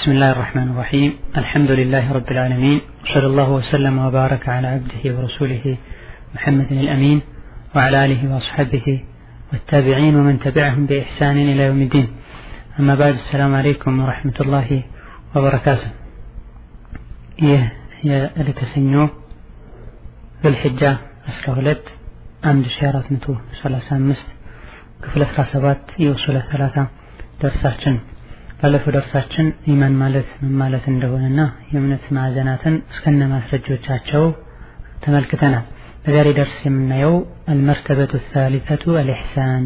بسم الله الرحمن الرحيم. الحمد لله رب العالمين، صلى الله وسلم وبارك على عبده ورسوله محمد الأمين وعلى آله وأصحابه والتابعين ومن تبعهم بإحسان إلى يوم الدين. أما بعد، السلام عليكم ورحمة الله وبركاته. يا لتسنيو بالحجة 12 عام 1435 ክፍለ 17 የኡሱል 3 ደርሳችን ባለፈው ደርሳችን ኢማን ማለት ምን ማለት እንደሆነና የእምነት ማዕዘናትን እስከነ ማስረጃዎቻቸው ተመልክተናል። በዛሬ ደርስ የምናየው المرتبة الثالثة الإحسان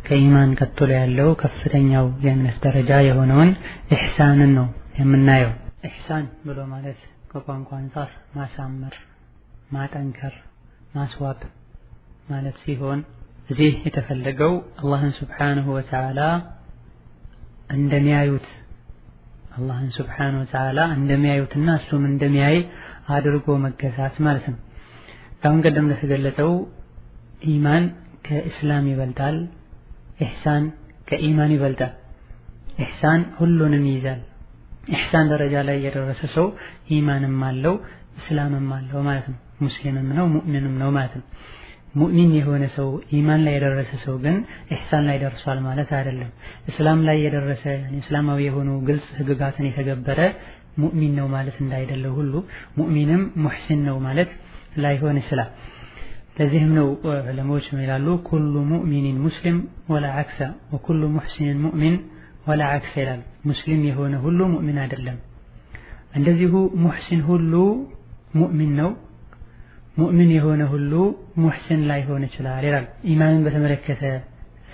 ከኢማን ቀጥሎ ያለው ከፍተኛው የእምነት ደረጃ የሆነውን ኢሕሳንን ነው የምናየው። ኢሕሳን ብሎ ማለት ከቋንቋ አንፃር ማሳመር፣ ማጠንከር፣ ማስዋብ ማለት ሲሆን እዚህ የተፈለገው አላህን ሱብሓነሁ ወተዓላ እንደሚያዩት አላህን ሱብሓነሁ ወተዓላ እንደሚያዩትና እሱም እንደሚያይ አድርጎ መገዛት ማለት ነው። አሁን ቀደም እንደተገለጸው ኢማን ከእስላም ይበልጣል፣ ኢሕሳን ከኢማን ይበልጣል። ኢሕሳን ሁሉንም ይይዛል። ኢሕሳን ደረጃ ላይ የደረሰ ሰው ኢማንም አለው እስላምም አለው ማለት ነው። ሙስሊምም ነው ሙእሚንም ነው ማለት ነው። ሙእሚን የሆነ ሰው ኢማን ላይ የደረሰ ሰው ግን ኢሕሳን ላይ ደርሷል ማለት አይደለም። እስላም ላይ የደረሰ እስላማዊ የሆኑ ግልጽ ህግጋትን የተገበረ ሙእሚን ነው ማለት እንዳይደለ ሁሉ ሙእሚንም ሙሕሲን ነው ማለት ላይሆን ይችላል። ለዚህም ነው ዑለማዎች ይላሉ ኩሉ ሙእሚኒን ሙስሊም ወላ ዐክሰ ወኩሉ ሙሕሲንን ሙእሚን ወላ ዐክሰ ይላሉ። ሙስሊም የሆነ ሁሉ ሙእሚን አይደለም፣ እንደዚሁ ሙሕሲን ሁሉ ሙእሚን ነው፣ ሙእሚን የሆነ ሁሉ ሙሕሲን ላይሆን ይችላል ይላል። ኢማንን በተመለከተ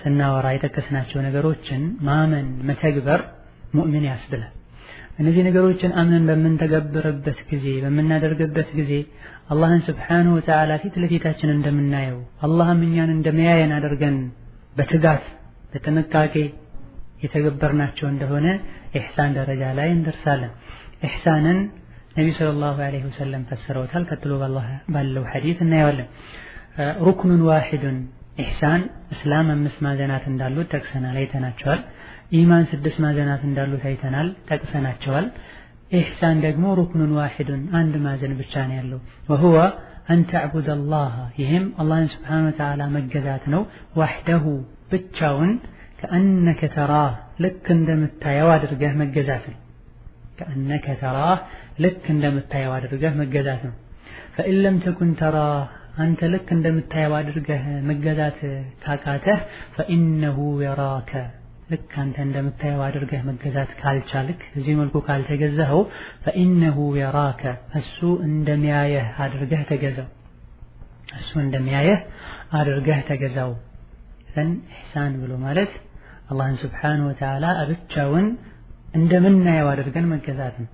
ስናወራ የጠቀስናቸው ነገሮችን ማመን መተግበር ሙእሚን ያስብላል። እነዚህ ነገሮችን አምነን በምንተገብርበት ጊዜ በምናደርግበት ጊዜ አላህን ሱብሓነሁ ወተዓላ ፊት ለፊታችን እንደምናየው አላህም እኛን እንደሚያየን አድርገን በትጋት በጥንቃቄ የተገበርናቸው እንደሆነ ኢሕሳን ደረጃ ላይ እንደርሳለን። ኢሕሳንን ነብዩ ሰለላሁ ዐለይሂ ወሰለም ፈስረውታል። ቀጥሎ ባለው ሐዲስ እናየዋለን። ሩክኑን ዋሂዱን ኢሕሳን እስላም 5 ማዕዘናት እንዳሉት ጠቅሰናል፣ አይተናቸዋል። ኢማን 6 ማዕዘናት እንዳሉት አይተናል፣ ጠቅሰናቸዋል። ኢሕሳን ደግሞ ሩክኑን ዋሂዱን አንድ ማዕዘን ብቻ ነው ያለው። وهو أن تعبد الله ይህም አላህን ሱብሓነሁ ወተዓላ መገዛት ነው። ወህደሁ ብቻውን ከአነከ ተራህ ልክ እንደምታየው አድርገህ መገዛት ነው። ከአነከ ተራህ ልክ እንደምታየው አድርገህ መገዛት ነው። فإن لم تكن تراه አንተ ልክ እንደምታየው አድርገህ መገዛት ካቃተህ فإنه يراك ልክ አንተ እንደምታየው አድርገህ መገዛት ካልቻልክ እዚህ መልኩ ካልተገዛኸው فإنه يراك እሱ እንደሚያየህ አድርገህ ተገዛው፣ እሱ እንደሚያየህ አድርገህ ተገዛው። ኢሕሳን ብሎ ማለት አላህን ሱብሓነሁ ወተዓላ ብቻውን እንደምናየው አድርገን መገዛት ነው።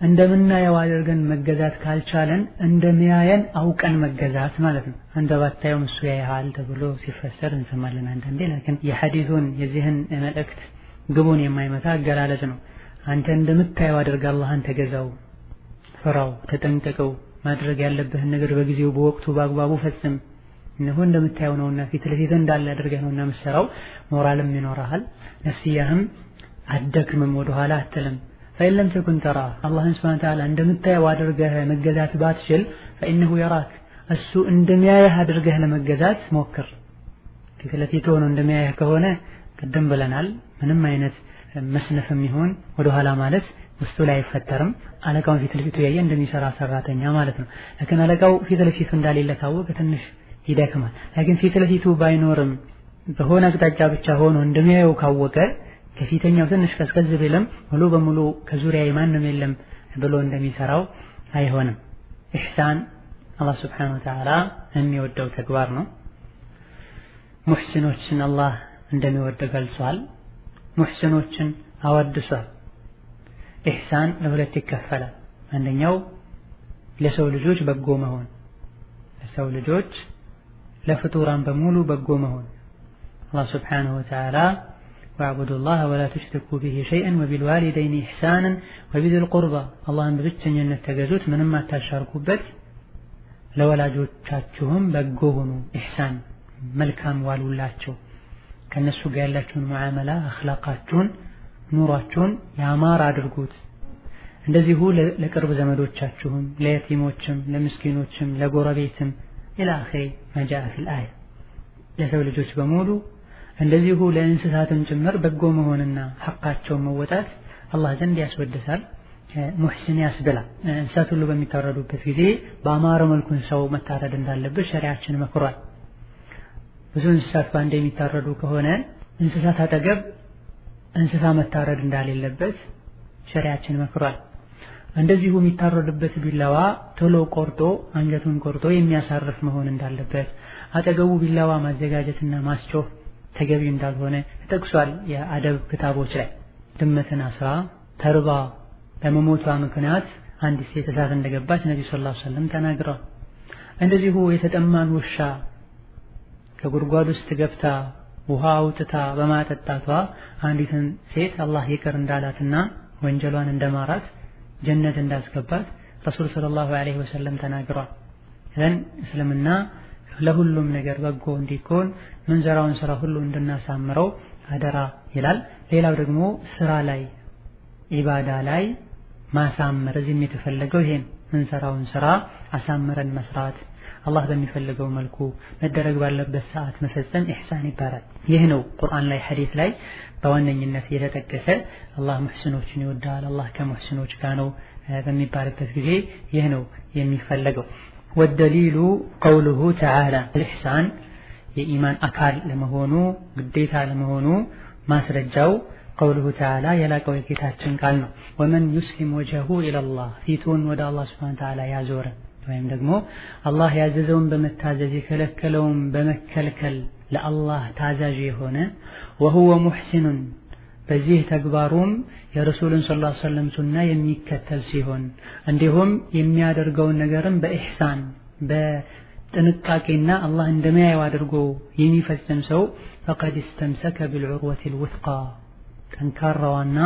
እንደምናየው አድርገን መገዛት ካልቻለን እንደሚያየን አውቀን መገዛት ማለት ነው። አንተ ባታየው እሱ ያያል ተብሎ ሲፈሰር እንሰማለን አንዳንዴ። ላኪን የሐዲሱን የዚህን መልእክት ግቡን የማይመታ አገላለጽ ነው። አንተ እንደምታየው አድርገህ አላህን ተገዛው፣ ፍራው፣ ተጠንቀቀው፣ ማድረግ ያለብህን ነገር በጊዜው በወቅቱ በአግባቡ ፈጽም። እነሆ እንደምታየው ነውና ፊት ለፊት እንዳለ አድርገህ ነውና የምትሰራው። ሞራልም ይኖርሃል፣ ነፍስያህም አደክምም ወደ ኋላ አትልም። فإن لم تكن تراه አላህን ሱብሓነሁ ወተዓላ እንደምታየው አድርገህ መገዛት ባትችል فإنه يراك እሱ እንደሚያየህ አድርገህ ለመገዛት ሞክር። ፊት ለፊት ሆኖ እንደሚያየህ ከሆነ ቀደም ብለናል ምንም አይነት መስነፍም ይሁን ወደ ኋላ ማለት ውስጡ ላይ አይፈጠርም። አለቃውን ፊት ለፊቱ ያየ እንደሚሰራ ሰራተኛ ማለት ነው። ለከን አለቃው ፊት ለፊቱ እንዳሌለ ካወቀ ትንሽ ይደክማል። ላኪን ፊት ለፊቱ ባይኖርም በሆነ አቅጣጫ ብቻ ሆኖ እንደሚያየው ካወቀ ከፊተኛው ትንሽ ቀዝቀዝ ቢልም ሙሉ በሙሉ ከዙሪያዬ ማንም የለም ብሎ እንደሚሰራው አይሆንም። ኢሕሳን አላህ ሱብሓነሁ ወተዓላ የሚወደው ተግባር ነው። ሙሕሲኖችን አላህ እንደሚወድ ገልጿል። ሙሕሲኖችን አወድሷል። ኢሕሳን ለሁለት ይከፈላል። አንደኛው ለሰው ልጆች በጎ መሆን፣ ለሰው ልጆች ለፍጡራን በሙሉ በጎ መሆን። አላህ ሱብሓነሁ ወተዓላ واعبدوا الله ولا تشركوا به شيئا وبالوالدين إحسانا وبذي القربى اللهم ببچኝነት ተገዙት ምንም አታሻርኩበት፣ ለወላጆቻችሁም በጎ ሁኑ፣ ኢሕሳን መልካም ዋሉላቸው፣ ከነሱ ጋር ያላችሁን ሙዓመላ አኽላቃችሁን ኑሯችሁን ያማረ አድርጉት። እንደዚሁ ለቅርብ ዘመዶቻችሁም ለየቲሞችም ለምስኪኖችም ለጎረቤትም ኢላ አኺሪ መጃአ ፊል አያ ለሰው ልጆች በሙሉ እንደዚሁ ለእንስሳትም ጭምር በጎ መሆንና ሐቃቸውን መወጣት አላህ ዘንድ ያስወድሳል፣ ሙህሲን ያስብላል። እንስሳት ሁሉ በሚታረዱበት ጊዜ በአማረ መልኩ ሰው መታረድ እንዳለበት ሸሪዓችን መክሯል። ብዙ እንስሳት በአንድ የሚታረዱ ከሆነ እንስሳት አጠገብ እንስሳ መታረድ እንዳሌለበት ሸሪዓችን መክሯል። እንደዚሁ የሚታረድበት ቢላዋ ቶሎ ቆርጦ አንገቱን ቆርጦ የሚያሳርፍ መሆን እንዳለበት፣ አጠገቡ ቢላዋ ማዘጋጀትና ማስጮህ ተገቢ እንዳልሆነ ተጠቅሷል የአደብ ክታቦች ላይ። ድመትን አስራ ተርባ በመሞቷ ምክንያት አንዲት ሴት እሳት እንደገባች ነብዩ ሰለላሁ ዐለይሂ ወሰለም ተናግረዋል። እንደዚሁ የተጠማን ውሻ ከጉድጓድ ውስጥ ገብታ ውሃ አውጥታ በማጠጣቷ አንዲትን ሴት አላህ ይቅር እንዳላትና ወንጀሏን እንደማራት ጀነት እንዳስገባት ረሱል ሰለላሁ ዐለይሂ ወሰለም ተናግረዋል። ይህን እስልምና ለሁሉም ነገር በጎ እንዲኮን ምንዘራውን ስራ ሁሉ እንድናሳምረው አደራ ይላል። ሌላው ደግሞ ስራ ላይ ኢባዳ ላይ ማሳመር፣ እዚህም የተፈለገው ይሄን ምንሰራውን ስራ አሳምረን መስራት፣ አላህ በሚፈልገው መልኩ መደረግ ባለበት ሰዓት መፈጸም ኢህሳን ይባላል። ይህ ነው ቁርአን ላይ ሐዲስ ላይ በዋነኝነት የተጠቀሰ አላህ ሙህሲኖችን ይወዳል፣ አላህ ከሙህሲኖች ጋር ነው በሚባልበት ጊዜ ይህ ነው የሚፈለገው። والدليل قوله تعالى الإحسان የኢማን አካል ለመሆኑ ግዴታ ለመሆኑ ማስረጃው قوله تعالى የላቀው የጌታችን ቃል ነው። ومن يسلم وجهه إلى الله ፊቱን ወደ አላህ Subhanahu Ta'ala ያዞረ ወይም ደግሞ አላህ ያዘዘውን በመታዘዝ የከለከለውን በመከልከል ለአላህ ታዛዥ የሆነ وهو محسن በዚህ ተግባሩም የረሱልን ሰለላሁ ዐለይሂ ወሰለም ሱና የሚከተል ሲሆን እንዲሁም የሚያደርገውን ነገርም በኢህሳን በጥንቃቄና አላህ እንደሚያየው አድርጎ የሚፈጽም ሰው فقد استمسك بالعروة الوثقى ጠንካራዋና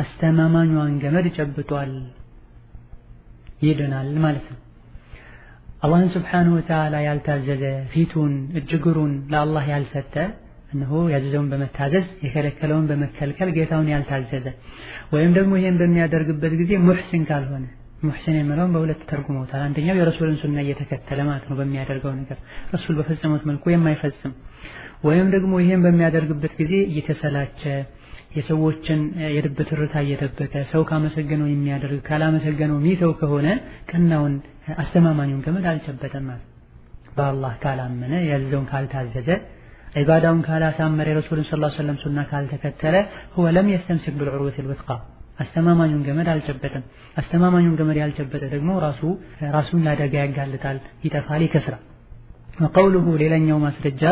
አስተማማኟን ገመድ ጨብጧል ይድናል ማለት ነው። አላህን ሱብሓነሁ ወተዓላ ያልታዘዘ ፊቱን እጅግሩን ለአላህ ያልሰጠ እነሆ ያዘዘውን በመታዘዝ የከለከለውን በመከልከል ጌታውን ያልታዘዘ ወይም ደግሞ ይሄን በሚያደርግበት ጊዜ ሙህሲን ካልሆነ ሙህሲን የሚለውን በሁለት ተርጉመውታል። አንደኛው የረሱልን ሱና እየተከተለ ማለት ነው በሚያደርገው ነገር ረሱል በፈጸሙት መልኩ የማይፈጽም ወይም ደግሞ ይሄን በሚያደርግበት ጊዜ እየተሰላቸ የሰዎችን የልብ ትርታ እየደበቀ ሰው ካመሰገነው የሚያደርግ ካላመሰገነው ሚተው ከሆነ ቀናውን አስተማማኙን ገመድ አልጨበጠም ማለት በአላህ ካላመነ ያዘዘውን ካልታዘዘ ዒባዳውን ካላሳመረ የረሱልን ሰለላሁ ዐለይሂ ወሰለም ሱና ካልተከተለ هو لم يستمسك بالعروة الوثقى አስተማማኙን ገመድ አልጨበጠም። አስተማማኙን ገመድ ያልጨበጠ ደግሞ ራሱን ለአደጋ ያጋልጣል፣ ይጠፋል፣ ይከስራል። وقوله ሌላኛው ማስረጃ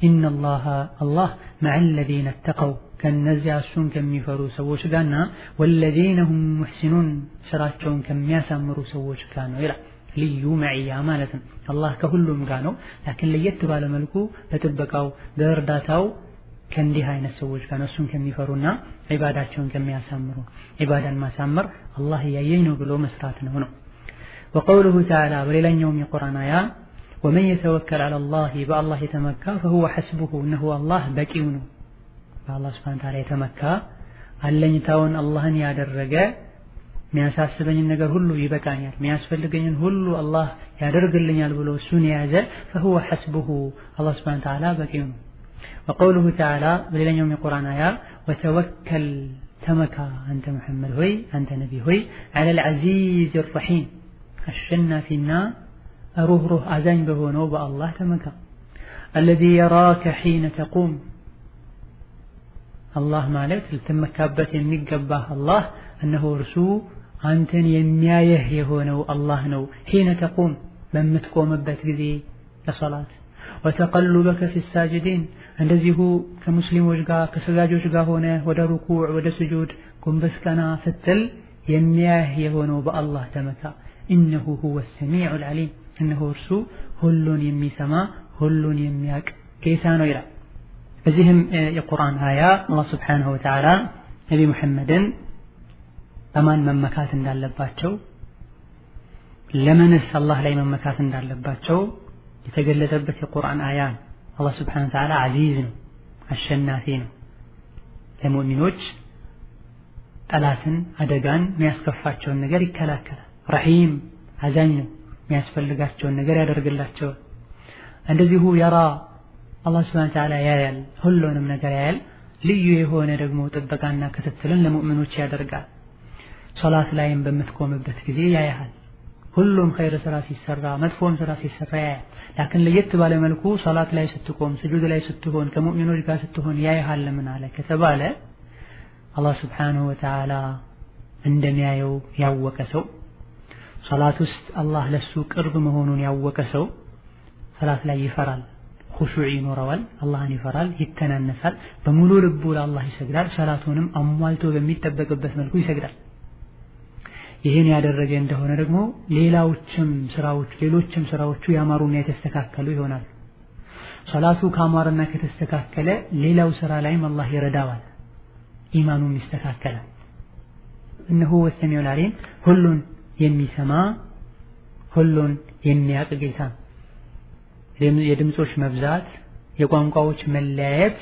إن الله مع الذين اتقوا ከነዚያ እሱን ከሚፈሩ ሰዎች ጋርና والذين هم محسنون ስራቸውን ከሚያሳምሩ ሰዎች ጋር ነው ይላል። ልዩ መዕያ ማለት ነው። አላህ ከሁሉም ጋር ነው፣ ላኪን ለየት ባለ መልኩ በጥበቃው በእርዳታው ከእንዲህ አይነት ሰዎች ጋር ነው፣ እሱን ከሚፈሩና ዒባዳቸውን ከሚያሳምሩ። ዒባዳን ማሳመር አላህ ያየኝ ነው ብሎ መስራት ነው። وقوله تعالى በሌላኛውም የቁርአን አያ ومن يتوكل على الله بالله يتمكى فهو حسبه انه الله በቂው ነው። በአላህ Subhanahu Ta'ala የተመካ አለኝታውን አላህን ያደረገ የሚያሳስበኝን ነገር ሁሉ ይበቃኛል፣ የሚያስፈልገኝን ሁሉ አላህ ያደርግልኛል ብሎ እሱን የያዘ فهو حسبه الله Subhanahu Ta'ala በቂው ነው። وقوله تعالى በሌላኛውም የቁርአን አያ وتوكل ተመካ አንተ መሐመድ ሆይ አንተ ነብይ ሆይ على العزيز الرحيم አሸናፊና ሩህሩህ አዛኝ በሆነው በአላህ ተመካ الذي يراك حين تقوم አላህ ማለት ልትመካበት የሚገባህ አላህ እነሆ እርሱ አንተን የሚያየህ የሆነው አላህ ነው። حين تقوم በምትቆምበት ጊዜ ለሶላት وتقلبك في الساجدين እንደዚሁ ከሙስሊሞች ጋር ከሰጋጆች ጋር ሆነ ወደ ሩኩዕ ወደ ስጁድ ጎንበስ ቀና ስትል የሚያየህ የሆነው በአላህ ተመካ إنه هو السميع العليم እነሆ እርሱ ሁሉን የሚሰማ ሁሉን የሚያውቅ ጌታ ነው ይላል። በዚህም የቁርአን አያ አላህ Subhanahu Wa Ta'ala ነቢ ሙሐመድን በማን መመካት እንዳለባቸው ለምንስ አላህ ላይ መመካት እንዳለባቸው የተገለጸበት የቁርአን አያ አላህ Subhanahu Wa Ta'ala አዚዝ ነው፣ አሸናፊ ነው። ለሙእሚኖች ጠላትን አደጋን የሚያስከፋቸውን ነገር ይከላከላል። ረሂም አዛኝ ነው፣ የሚያስፈልጋቸውን ነገር ያደርግላቸዋል። እንደዚሁ የራ አላህ ሱብሓነሁ ወተዓላ ያያል፣ ሁሉንም ነገር ያያል። ልዩ የሆነ ደግሞ ጥበቃና ክትትልን ለሙእሚኖች ያደርጋል። ሶላት ላይም በምትቆምበት ጊዜ ያያል። ሁሉም ኸይር ስራ ሲሰራ መጥፎም ስራ ሲሰራ ያያል። ላኪን ለየት ባለ መልኩ ሶላት ላይ ስትቆም ስጁድ ላይ ስትሆን ከሙእሚኖች ጋር ስትሆን ያያል። ለምን አለ ከተባለ አላህ ሱብሓነሁ ወተዓላ እንደሚያየው ያወቀ ሰው፣ ሶላት ውስጥ አላህ ለሱ ቅርብ መሆኑን ያወቀ ሰው ሶላት ላይ ይፈራል፣ ኹሹዕ ይኖረዋል፣ አላህን ይፈራል፣ ይተናነሳል፣ በሙሉ ልቡ ለአላህ ይሰግዳል። ሶላቱንም አሟልቶ በሚጠበቅበት መልኩ ይሰግዳል። ይህን ያደረገ እንደሆነ ደግሞ ሌሎችም ስራዎቹ ያማሩና የተስተካከሉ ይሆናል። ሶላቱ ካማረና ከተስተካከለ ሌላው ስራ ላይም አላህ ይረዳዋል፣ ኢማኑም ይስተካከላል። እነሆ ወሰሚዑል ዓሊም ሁሉን የሚሰማ ሁሉን የሚያውቅ ጌታ። የድምጾች መብዛት የቋንቋዎች መለያየት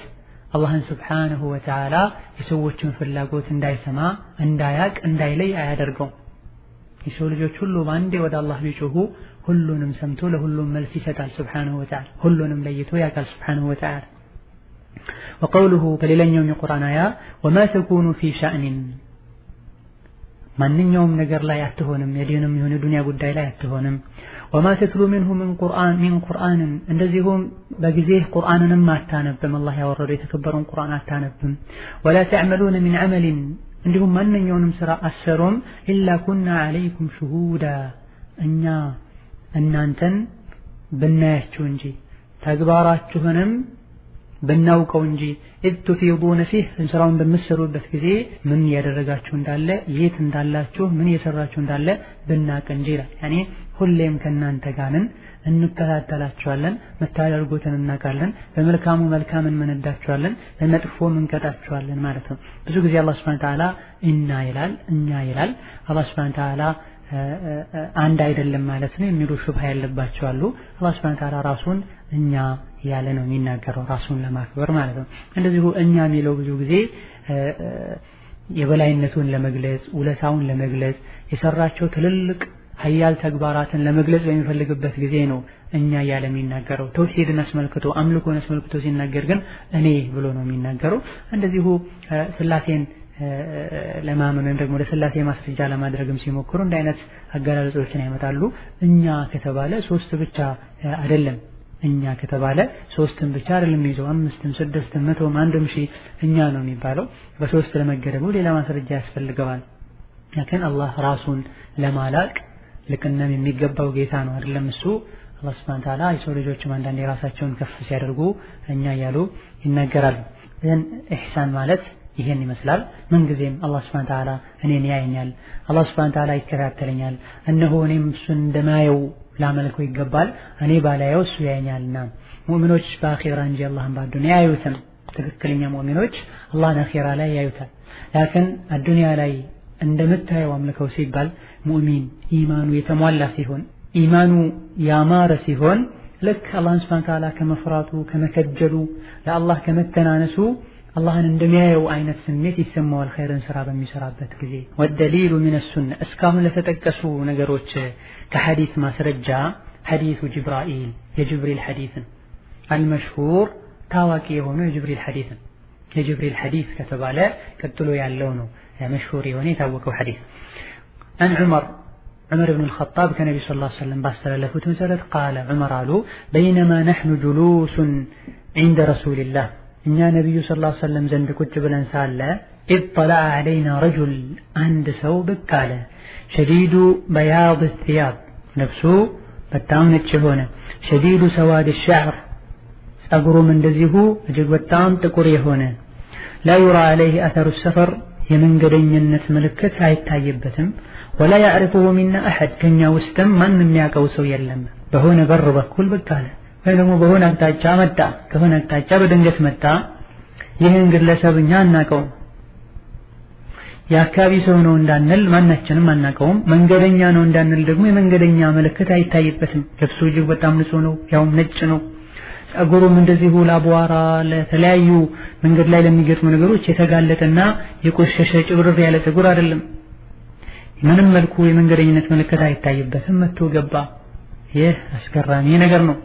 አላህን ሱብሓነሁ ወተዓላ የሰዎችን ፍላጎት እንዳይሰማ እንዳያቅ እንዳይለይ አያደርገውም። የሰው ልጆች ሁሉ በአንዴ ወደ አላህ ቢጮሁ ሁሉንም ሰምቶ ለሁሉም መልስ ይሰጣል ሱብሓነሁ ወተዓላ፣ ሁሉንም ለይቶ ያውቃል ሱብሓነሁ ወተዓላ። ወቀውሉሁ በሌላኛው የቁርአን አያ ወማ ተኩኑ ፊ ሸእኒን ማንኛውም ነገር ላይ አትሆንም፣ የዲንም ይሁን የዱንያ ጉዳይ ላይ አትሆንም። ወማ ተትሉ ሚንሁ ሚን ቁርአንን እንደዚሁም በጊዜ ቁርአንንም አታነብም፣ አላህ ያወረደው የተከበረውን ቁርአን አታነብም። ወላ ተዕመሉነ ሚን ዐመሊን እንዲሁም ማንኛውንም ስራ አሰሩም ኢላ ኩና ዐለይኩም ሹሁዳ እኛ እናንተን ብናያችሁ እንጂ ተግባራችሁንም ብናውቀው እንጂ ኢዝ ቱፊዱነ ፊህ ስራውን በምትሰሩበት ጊዜ ምን ያደረጋችሁ እንዳለ የት እንዳላችሁ ምን እየሰራችሁ እንዳለ ብናቅ እንጂ ይላል። ያኔ ሁሌም ከእናንተ ጋር ነን፣ እንከታተላችኋለን፣ መታደርጉትን እናውቃለን፣ በመልካሙ መልካምን እንመነዳችኋለን፣ በመጥፎም እንቀጣችኋለን ማለት ነው። ብዙ ጊዜ አላህ ሱብሓነሁ ወተዓላ ኢና ይላል እኛ ይላል። አላህ ሱብሓነሁ ወተዓላ አንድ አይደለም ማለት ነው የሚሉ ሹብሃ ያለባቸው አሉ። አላህ ሱብሓነሁ ወተዓላ ራሱን እኛ ያለ ነው የሚናገረው ራሱን ለማክበር ማለት ነው። እንደዚሁ እኛ የሚለው ብዙ ጊዜ የበላይነቱን ለመግለጽ ውለታውን ለመግለጽ የሰራቸው ትልልቅ ሀያል ተግባራትን ለመግለጽ በሚፈልግበት ጊዜ ነው እኛ ያለ የሚናገረው። ተውሂድን አስመልክቶ አምልኮን አስመልክቶ ሲናገር ግን እኔ ብሎ ነው የሚናገረው። እንደዚሁ ስላሴን ለማመን ወይም ደግሞ ለስላሴ ማስረጃ ለማድረግም ሲሞክሩ እንደ አይነት አገላለጾችን ያመጣሉ። እኛ ከተባለ ሶስት ብቻ አይደለም፣ እኛ ከተባለ ሶስትም ብቻ አይደለም ይዘው 5ም 6ም 100ም 1000 እኛ ነው የሚባለው። በሶስት ለመገደቡ ሌላ ማስረጃ ያስፈልገዋል። ለከን አላህ ራሱን ለማላቅ ልቅናም የሚገባው ጌታ ነው አይደለም እሱ። አላህ ሱብሓነሁ ወተዓላ የሰው ልጆችም አንዳንዴ ራሳቸውን ከፍ ሲያደርጉ እኛ እያሉ ይናገራሉ። ይህን ኢሕሳን ማለት ይሄን ይመስላል። ምን ጊዜም አላህ ሱብሓነሁ ወተዓላ እኔን ያየኛል፣ አላህ ሱብሓነሁ ወተዓላ ይከታተለኛል፣ እነሆ እኔም እሱን እንደማየው ላመልከው ይገባል፣ እኔ ባላየው እሱ ያየኛልና። ሙእሚኖች በአኺራ እንጂ አላህን በዱንያ ያዩትም። ትክክለኛ ሙእሚኖች አላህን አኺራ ላይ ያዩታል። ላኪን አዱንያ ላይ እንደምታየው አምልከው ሲባል ሙእሚን ኢማኑ የተሟላ ሲሆን ኢማኑ ያማረ ሲሆን ልክ አላህን ሱብሓነሁ ወተዓላ ከመፍራቱ ከመከጀሉ ለአላህ ከመተናነሱ አላህን እንደሚያየው አይነት ስሜት ይሰማዋል ኸይርን ስራ በሚሰራበት ጊዜ። ወደሊሉ ሚነ ሱነ እስካሁን ለተጠቀሱ ነገሮች ከሐዲስ ማስረጃ ሐዲሱ ጅብራኢል የጅብሪል ሐዲስን አልመሽሁር ታዋቂ የሆነው የጅብሪል ሐዲስን የጅብሪል ሐዲስ ከተባለ ቀጥሎ ያለው ነው መሽሁር የሆነ የታወቀው ሐዲስ። አን ዑመር ብን አልኸጣብ ከነቢ ሰለላሁ ዐለይሂ ወሰለም ባስተላለፉት መሰረት ቃለ ዑመር አሉ በይነማ ነሕኑ ጁሉሱን ዒንደ ረሱሊላህ እኛ ነቢዩ ሰለላሁ ዐለይሂ ወሰለም ዘንድ ቁጭ ብለን ሳለ ኢዝ ጠለዐ ዐለይና ረጁል አንድ ሰው ብቅ አለ። ሸዲዱ በያድ ሲያብ ነፍሱ በጣም ነጭ የሆነ ሸዲዱ ሰዋድ ሸዕር ጸጉሩም እንደዚሁ እጅግ በጣም ጥቁር የሆነ ላ ዩራ ዐለይህ አተሩ ሰፈር የመንገደኝነት ምልክት አይታይበትም። ወላ ያዕሪፉሁ ሚና አሐድ ከኛ ውስጥም ማንም የሚያውቀው ሰው የለም። በሆነ በር በኩል ብቅ አለ ወይ ደግሞ በሆነ አቅጣጫ መጣ። ከሆነ አቅጣጫ በድንገት መጣ። ይህን ግለሰብ እኛ አናውቀውም። የአካባቢ ሰው ነው እንዳንል ማናችንም አናውቀውም። መንገደኛ ነው እንዳንል ደግሞ የመንገደኛ ምልክት አይታይበትም። ልብሱ እጅግ በጣም ንጹህ ነው፣ ያውም ነጭ ነው። ጸጉሩም እንደዚሁ ለአቧራ ለተለያዩ መንገድ ላይ ለሚገጥሙ ነገሮች የተጋለጠና የቆሸሸ ጭብርር ያለ ጸጉር አይደለም። ምንም መልኩ የመንገደኝነት ምልክት አይታይበትም። መጥቶ ገባ። ይህ አስገራሚ ነገር ነው።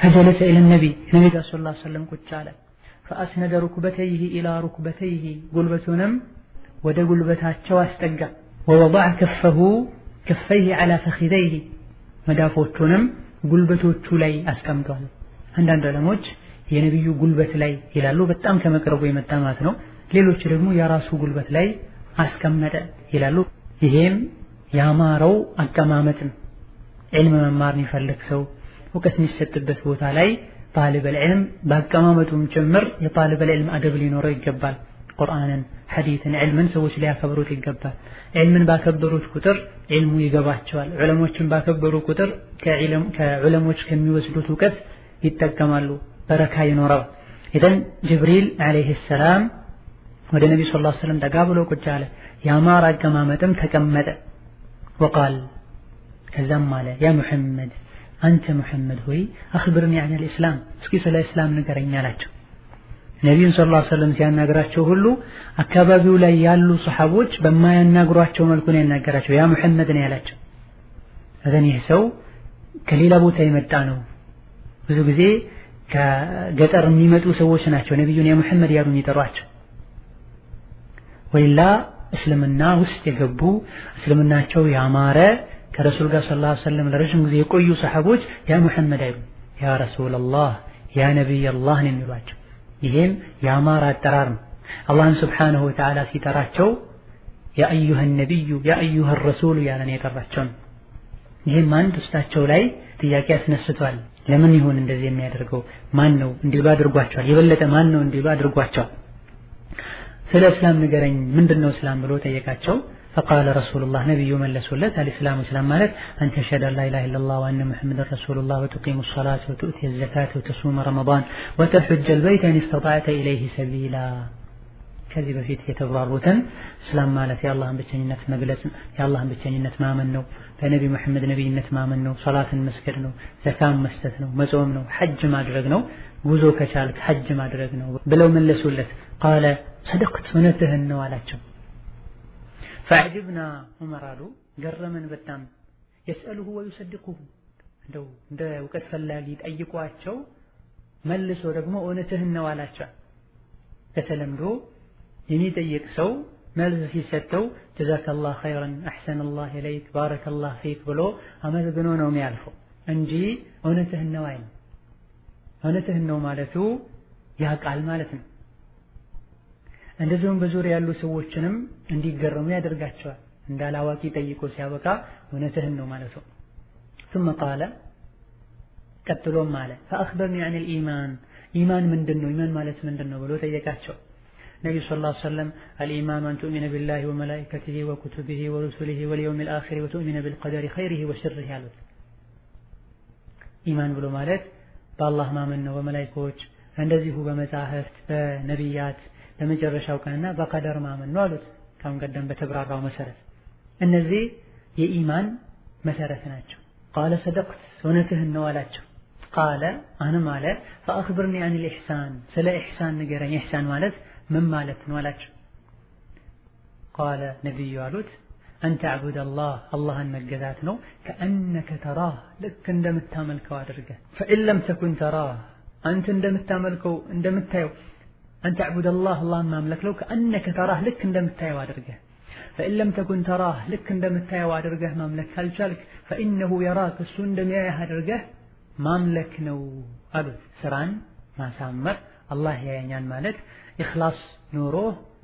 فجلس إلى النبي صلى الله عليه وسلم ቁጭ አለ። فأسند ركبتيه إلى ركبتيه ጉልበቱንም ወደ ጉልበታቸው አስጠጋ። ووضع كفيه على فخذيه መዳፎቹንም ጉልበቶቹ ላይ አስቀምጧል። አንዳንድ ዑለሞች የነብዩ ጉልበት ላይ ይላሉ፣ በጣም ከመቅረቡ የመጣ ማለት ነው። ሌሎች ደግሞ የራሱ ጉልበት ላይ አስቀመጠ ይላሉ። ይሄም ያማረው አቀማመጥ ነው። ዒልም መማር የሚፈልግ ሰው እውቀት የሚሰጥበት ቦታ ላይ ጣሊበል ዒልም በአቀማመጡም ጭምር የጣሊበል ዒልም አደብ ሊኖረው ይገባል። ቁርአንን፣ ሐዲስን፣ ዒልምን ሰዎች ሊያከብሩት ይገባል። ዒልምን ባከበሩት ቁጥር ዒልሙ ይገባቸዋል። ዑለሞችን ባከበሩ ቁጥር ከዑለሞች ከሚወስዱት እውቀት ይጠቀማሉ፣ በረካ ይኖረዋል። ኢዘን ጅብሪል ዓለይሂ ሰላም ወደ ነብዩ ሰለላሁ ዐለይሂ ወሰለም ጠጋ ብሎ ቁጭ አለ። ያማረ አቀማመጥም ተቀመጠ። ወቃል ከዛም አለ ያ ሙሐመድ አንተ ሙሐመድ ሆይ አኽብርኒ ዐን አልኢስላም እስኪ ስለ እስላም ንገረኝ አላቸው። ነብዩን ሰለላሁ ዐለይሂ ወሰለም ሲያናግራቸው ሁሉ አካባቢው ላይ ያሉ ሱሐቦች በማያናግሯቸው መልኩ ነው ያናገራቸው። ያ ሙሐመድ ነው ያላቸው። እዘን ይህ ሰው ከሌላ ቦታ የመጣ ነው። ብዙ ጊዜ ከገጠር የሚመጡ ሰዎች ናቸው ነብዩን ያ ሙሐመድ ያሉ የሚጠሯቸው። ወይላ እስልምና ውስጥ የገቡ እስልምናቸው ያማረ ከረሱል ጋር ሰለላሁ ዐለይሂ ወሰለም ለረጅም ጊዜ የቆዩ ሰሐቦች ያ ሙሐመድ አይሉ፣ ያ ረሱላህ ያ ነብይላህ ነው የሚሏቸው። ይሄም ያማረ አጠራር ነው። አላህን ሱብሓነሁ ወተዓላ ሲጠራቸው ያ አዩሃ ነብዩ ያ አዩሃ ረሱል ያለን የጠራቸው ነው። ይሄም አንድ ውስጣቸው ላይ ጥያቄ ያስነስቷል። ለምን ይሆን እንደዚህ የሚያደርገው? ማን ነው እንዲሉ አድርጓቸዋል። የበለጠ ማን ነው እንዲሉ አድርጓቸዋል። ስለ እስላም ንገረኝ ምንድነው እስላም ብሎ ጠየቃቸው። فقال رسول الله نبي መለሱለት الاسلام اسلام ማለት أن تشهد لا اله الا الله وان محمد رسول الله وتقيم الصلاه وتؤتي الزكاه وتصوم رمضان وتحج البيت ان استطعت اليه سبيلا። ከዚህ በፊት የተብራሩትን እስላም ማለት የአላህን ብቸኝነት መግለጽ፣ የአላህን ብቸኝነት ማመን ነው፣ በነቢ መሐመድ ነብይነት ማመን ነው፣ ሶላትን መስገድ ነው፣ ዘካን መስጠት ነው፣ መጾም ነው፣ ሐጅ ማድረግ ነው፣ ጉዞ ከቻልክ ሐጅ ማድረግ ነው ብለው መለሱለት። قال صدقت እውነትህን ነው አላቸው። فعجبنا عمر አሉ ገረመን በጣም يسأله ويصدقه እንደው እንደ እውቀት ፈላጊ ጠይቋቸው መልሶ ደግሞ እውነትህን ነው አላቸው። ከተለምዶ የሚጠይቅ ሰው መልስ ሲሰጠው ጀዛከላህ ኸይረን አሕሰነላህ ኢለይክ ባረከላህ ፊክ ብሎ አመስግኖ ነው የሚያልፈው እንጂ እውነትህን ነው አይልም። እውነትህን ነው ማለቱ ያቃል ማለት ነው። እንደዚሁም በዙሪያ ያሉ ሰዎችንም እንዲገረሙ ያደርጋቸዋል። እንዳላዋቂ ጠይቆ ሲያበቃ እውነትህን ነው ማለቱ። ثم قال ቀጥሎም አለ فأخبرني عن الإيمان ኢማን ምንድነው? ኢማን ማለት ምንድነው ብሎ ጠየቃቸው። ነብዩ ሰለላሁ ዐለይሂ ወሰለም الإيمان أن تؤمن بالله وملائكته وكتبه ورسله واليوم الآخر وتؤمن بالقدر خيره وشره አሉት። ኢማን ብሎ ማለት በአላህ ማመን ነው፣ በመላእክቶች እንደዚሁ በመጻሕፍት በነቢያት በመጨረሻው ቀንና በቀደር ማመን ነው አሉት። ካሁን ቀደም በተብራራው መሰረት እነዚህ የኢማን መሰረት ናቸው። قال صدقت እውነትህን ነው አላቸው። قال አንም አለ فأخبرني عن الإحسان ስለ ኢሕሳን ንገረኝ፣ ኢሕሳን ማለት ምን ማለት ነው አላቸው። قال ነብዩ አሉት أن تعبد الله አላህን መገዛት ነው كأنك تراه ልክ እንደምታመልከው አድርገህ فإن لم تكن تراه አንተ እንደምታመልከው እንደምታየው أن تعبد الله ما مملك له كأنك تراه لك እንደምታየው አድርገህ فإن لم تكن تراه لك እንደምታየው አድርገህ ማምለክ ካልቻልክ فإنه يراك እሱ እንደሚያይህ አድርገህ ማምለክ ነው አሉት። ስራን ማሳመር አላህ ያየኛል ማለት ኢኽላስ ኑሮ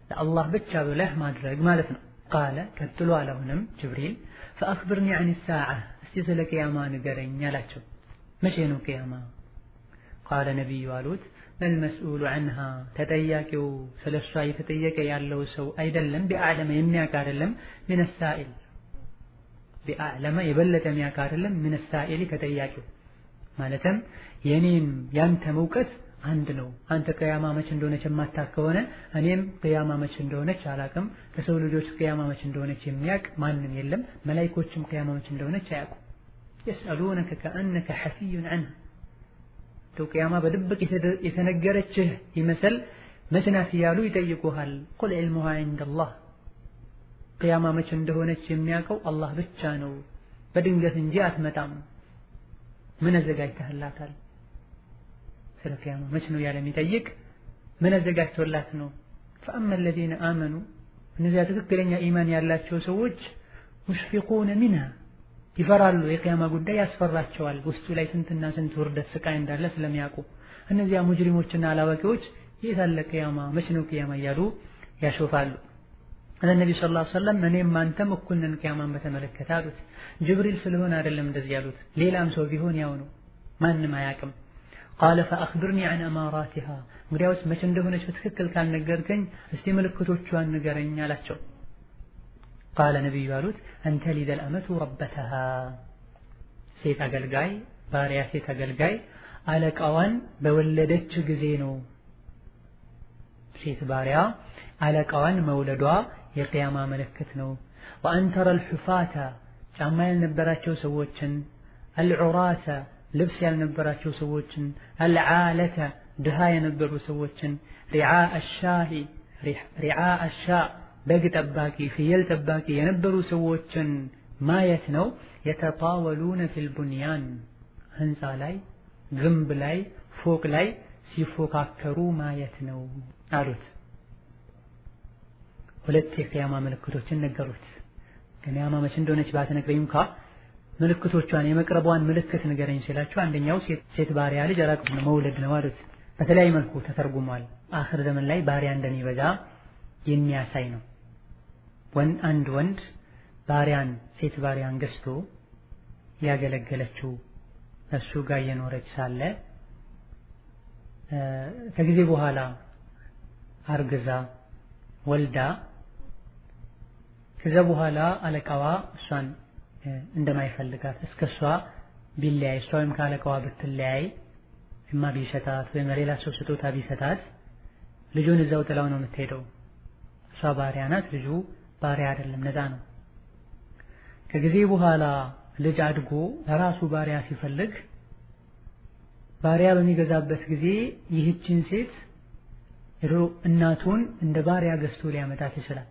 ለአላህ ብቻ ብለህ ማድረግ ማለት ነው። قال ቀጥሎ አለሁንም ጅብሪል فأخبرني عن الساعة እስቲ ስለ ቂያማ ንገረኝ አላቸው። መቼ ነው ቂያማ? قال ነብዩ አሉት المسؤول عنها ተጠያቂው ስለሷ የተጠየቀ ያለው ሰው አይደለም ቢአዕለመ የሚያውቅ አይደለም من السائل ቢአዕለመ የበለጠ የሚያውቅ አይደለም من السائل ከተጠያቂው ማለትም የኔም ያንተ መውቀት አንድ ነው። አንተ ቂያማ መቼ እንደሆነች የማታውቅ ከሆነ እኔም ቂያማ መቼ እንደሆነች አላውቅም። ከሰው ልጆች ቂያማ መቼ እንደሆነች የሚያውቅ ማንም የለም። መላእክቶችም ቂያማ መቼ እንደሆነች አያውቁም። يسألونك كأنك حفي عنها ቂያማ በድብቅ የተነገረችህ ይመስል መች ናት እያሉ ይጠይቁሃል። ቁል ዒልሙሃ ዒንደላህ ቂያማ መች እንደሆነች የሚያውቀው አላህ ብቻ ነው፣ በድንገት እንጂ አትመጣም። ምን አዘጋጅተህላታል? ስለ ቂያማ መች ነው ያለ የሚጠይቅ ምን አዘጋጅቶላት ነው? ፈአማ አለዚነ አመኑ እነዚያ ትክክለኛ ኢማን ያላቸው ሰዎች ሙሽፊቁነ ሚንሃ ይፈራሉ፣ የቂያማ ጉዳይ ያስፈራቸዋል። ውስጡ ላይ ስንትና ስንት ውርደት ስቃይ እንዳለ ስለሚያውቁ። እነዚያ ሙጅሪሞችና አላዋቂዎች የት አለ ቂያማ መች ነው ቂያማ እያሉ ያሾፋሉ። ነብዩ ሰለላሁ ዐለይሂ ወሰለም እኔም አንተም እኩል ነን ቂያማን በተመለከተ አሉት። ጅብሪል ስለሆነ አይደለም እንደዚህ ያሉት፣ ሌላም ሰው ቢሆን ያው ነው፣ ማንም አያውቅም። ቃለ ፈአኽቢርኒ ዐን አማራቲሃ እንግዲያውስ መቼ እንደሆነች በትክክል ካልነገርከኝ እስቲ ምልክቶቿን ንገረኝ አላቸው። ቃለ ነብዩ አሉት አንተ ሊደል አመቱ ረበተሃ ሴት አገልጋይ ባሪያ ሴት አገልጋይ አለቃዋን በወለደች ጊዜ ነው። ሴት ባሪያ አለቃዋን መውለዷ የቂያማ ምልክት ነው። ወአንተረ አልሑፋተ ጫማ ያልነበራቸው ሰዎችን፣ አልዑራተ ልብስ ያልነበራቸው ሰዎችን፣ አልዓለተ ድሃ የነበሩ ሰዎችን፣ ሪዓ አሻ በግ ጠባቂ ፍየል ጠባቂ የነበሩ ሰዎችን ማየት ነው። የተጣወሉነ ፊል ቡንያን ህንፃ ላይ ግንብ ላይ ፎቅ ላይ ሲፎካከሩ ማየት ነው አሉት። ሁለት የቂያማ ምልክቶችን ነገሩት። ቂያማ መቼ እንደሆነች ባትነግረኝ እንኳ ምልክቶቿን የመቅረቧን ምልክት ንገረኝ ሲላቸው አንደኛው ሴት ባሪያ ልጅ አላቅም መውለድ ነው አሉት። በተለያየ መልኩ ተተርጉሟል። አኽር ዘመን ላይ ባሪያ እንደሚበዛ የሚያሳይ ነው። አንድ ወንድ ባሪያን ሴት ባሪያን ገዝቶ ያገለገለችው እሱ ጋር እየኖረች ሳለ ከጊዜ በኋላ አርግዛ ወልዳ ከዛ በኋላ አለቃዋ እሷን እንደማይፈልጋት እስከሷ ቢለያይ እሷ ወይም ካለቃዋ ብትለያይ እማ ቢሰጣት ወይም ሌላ ሰው ስጦታ ቢሰጣት ልጁን እዛው ጥላው ነው የምትሄደው። እሷ ባሪያ ናት፣ ልጁ ባሪያ አይደለም፣ ነፃ ነው። ከጊዜ በኋላ ልጅ አድጎ ለራሱ ባሪያ ሲፈልግ ባሪያ በሚገዛበት ጊዜ ይህችን ሴት እናቱን እንደ ባሪያ ገዝቶ ሊያመጣት ይችላል።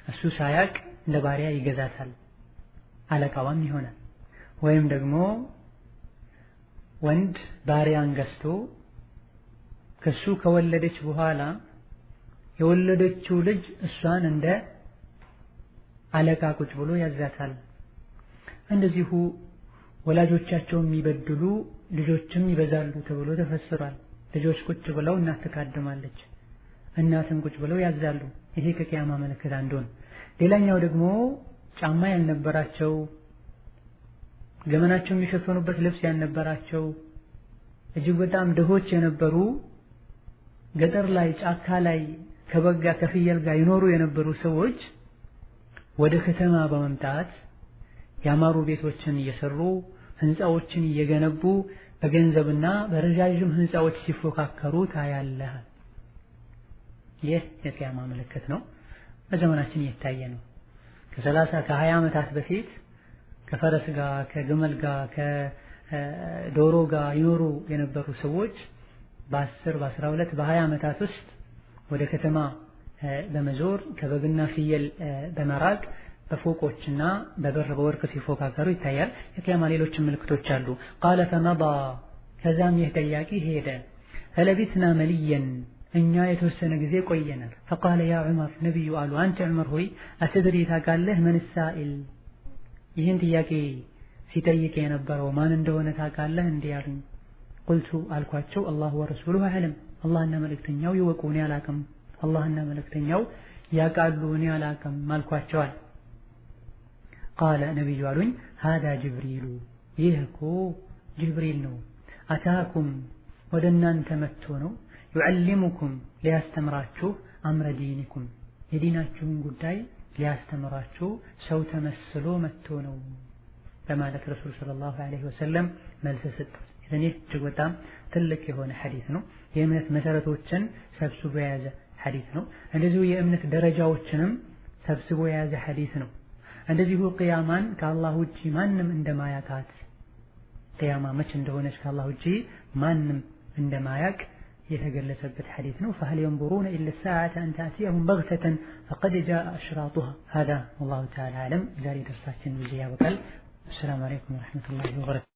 እሱ ሳያቅ እንደ ባሪያ ይገዛታል፣ አለቃዋም ይሆናል። ወይም ደግሞ ወንድ ባሪያን ገዝቶ ከሱ ከወለደች በኋላ የወለደችው ልጅ እሷን እንደ አለቃ ቁጭ ብሎ ያዛታል። እንደዚሁ ወላጆቻቸው የሚበድሉ ልጆችም ይበዛሉ ተብሎ ተፈስሯል። ልጆች ቁጭ ብለው እናት ትካድማለች፣ እናትም ቁጭ ብለው ያዛሉ። ይሄ ከቂያማ ምልክት አንዱ ነው። ሌላኛው ደግሞ ጫማ ያልነበራቸው ገመናቸው የሚሸፈኑበት ልብስ ያልነበራቸው እጅግ በጣም ድሆች የነበሩ ገጠር ላይ ጫካ ላይ ከበጋ ከፍየል ጋር ይኖሩ የነበሩ ሰዎች ወደ ከተማ በመምጣት ያማሩ ቤቶችን እየሰሩ ህንፃዎችን እየገነቡ በገንዘብና በረጃጅም ህንፃዎች ሲፎካከሩ ታያለህ። ይህ የቂያማ ምልክት ነው። በዘመናችን እየታየ ነው። ከ20 ዓመታት በፊት ከፈረስ ጋር ከግመል ጋር ከዶሮ ጋር ይኖሩ የነበሩ ሰዎች በ10 በ12 በ20 ዓመታት ውስጥ ወደ ከተማ በመዞር ከበግና ፍየል በመራቅ በፎቆችና በብር በወርቅ ሲፎካከሩ ይታያል። የቂያማ ሌሎችም ምልክቶች አሉ። ቃለ ፈመዳ ከዛም ይህ ጠያቂ ሄደ። ፈለቢትና መልየን እኛ የተወሰነ ጊዜ ቆየናል። ፈቃለ ያ ዑመር ነቢዩ አሉ አንተ ዑመር ሆይ አትድሪ ታውቃለህ ምን ሳኢል ይህን ጥያቄ ሲጠይቅ የነበረው ማን እንደሆነ ታውቃለህ እንዲህ አሉኝ። ቁልቱ አልኳቸው አላሁ ወረሱሉሁ አዕለም አላህና መልእክተኛው ይወቁ እኔ አላውቅም፣ አላህና መልእክተኛው ያውቃሉ እኔ አላውቅም አልኳቸዋል። ቃለ ነቢዩ አሉኝ ሃዳ ጅብሪሉ ይህ እኮ ጅብሪል ነው። አታኩም ወደ እናንተ መጥቶ ነው። ዩዓሊሙኩም ሊያስተምራችሁ አምረ ዲኒኩም የዲናችሁን ጉዳይ ሊያስተምራችሁ ሰው ተመስሎ መጥቶ ነው በማለት ረሱል ሰለላሁ ዐለይሂ ወሰለም መልስ ሰጡ። ይህ እጅግ በጣም ትልቅ የሆነ ሐዲስ ነው። የእምነት መሰረቶችን ሰብስቦ የያዘ ሐዲስ ነው። እንደዚሁ የእምነት ደረጃዎችንም ሰብስቦ የያዘ ሐዲስ ነው። እንደዚሁ ቂያማን ከአላህ ውጪ ማንም እንደማያውቃት ቅያማ መች እንደሆነች ከአላህ ውጪ ማንም እንደማያውቅ የተገለጸበት ሐዲስ ነው። فهل ينظرون إلا الساعة أن تأتيهم بغتة فقد جاء أشراطها هذا والله تعالى أعلم. ዛሬ ደርሳችን በዚህ ያበቃል። السلام عليكم ورحمة الله وبركاته.